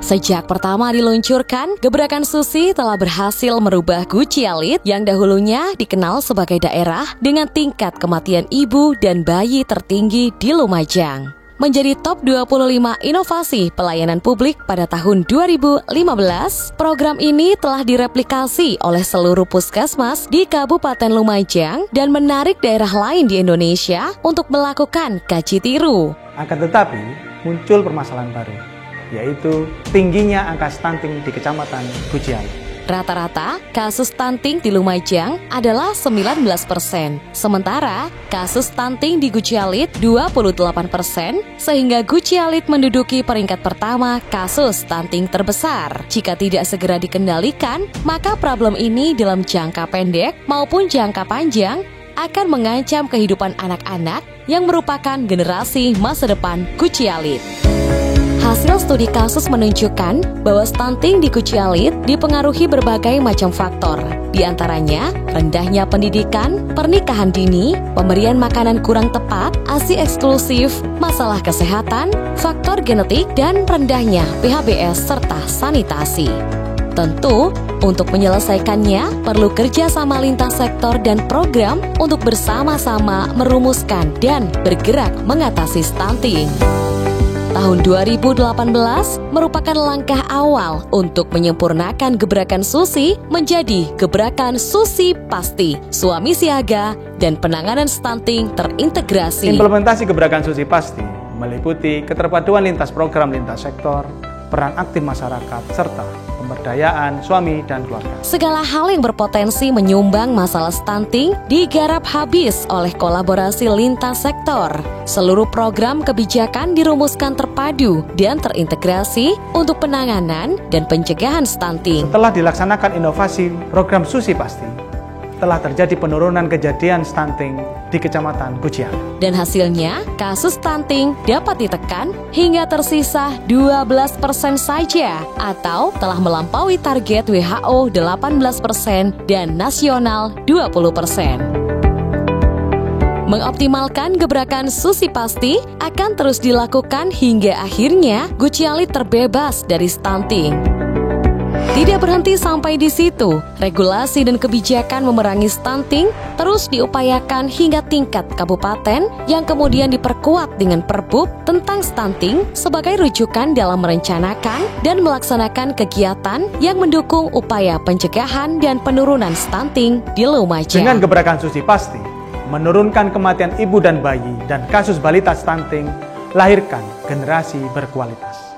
Sejak pertama diluncurkan, gebrakan Susi telah berhasil merubah Gucialit yang dahulunya dikenal sebagai daerah dengan tingkat kematian ibu dan bayi tertinggi di Lumajang, menjadi top 25 inovasi pelayanan publik pada tahun 2015. Program ini telah direplikasi oleh seluruh puskesmas di Kabupaten Lumajang dan menarik daerah lain di Indonesia untuk melakukan kaji tiru. Akan tetapi, muncul permasalahan baru, yaitu tingginya angka stunting di Kecamatan Gucialit. Rata-rata kasus stunting di Lumajang adalah 19%, sementara kasus stunting di Gucialit 28%, sehingga Gucialit menduduki peringkat pertama kasus stunting terbesar. Jika tidak segera dikendalikan, maka problem ini dalam jangka pendek maupun jangka panjang akan mengancam kehidupan anak-anak yang merupakan generasi masa depan Gucialit. Hasil studi kasus menunjukkan bahwa stunting di Gucialit dipengaruhi berbagai macam faktor. Di antaranya, rendahnya pendidikan, pernikahan dini, pemberian makanan kurang tepat, ASI eksklusif, masalah kesehatan, faktor genetik, dan rendahnya PHBS serta sanitasi. Tentu, untuk menyelesaikannya perlu kerjasama lintas sektor dan program untuk bersama-sama merumuskan dan bergerak mengatasi stunting. Tahun 2018 merupakan langkah awal untuk menyempurnakan gebrakan Susi menjadi gebrakan Susi Pasti, suami siaga, dan penanganan stunting terintegrasi. Implementasi gebrakan Susi Pasti meliputi keterpaduan lintas program lintas sektor, peran aktif masyarakat, serta pemberdayaan suami dan keluarga. Segala hal yang berpotensi menyumbang masalah stunting digarap habis oleh kolaborasi lintas sektor. Seluruh program kebijakan dirumuskan terpadu dan terintegrasi untuk penanganan dan pencegahan stunting. Setelah dilaksanakan inovasi program Susi Pasti, telah terjadi penurunan kejadian stunting di Kecamatan Gucialit. Dan hasilnya, kasus stunting dapat ditekan hingga tersisa 12% saja atau telah melampaui target WHO 18% dan nasional 20%. Mengoptimalkan gebrakan Susi Pasti akan terus dilakukan hingga akhirnya Gucialit terbebas dari stunting. Tidak berhenti sampai di situ, regulasi dan kebijakan memerangi stunting terus diupayakan hingga tingkat kabupaten yang kemudian diperkuat dengan Perbub tentang stunting sebagai rujukan dalam merencanakan dan melaksanakan kegiatan yang mendukung upaya pencegahan dan penurunan stunting di Lumajang. Dengan gebrakan Susi Pasti, menurunkan kematian ibu dan bayi dan kasus balita stunting, lahirkan generasi berkualitas.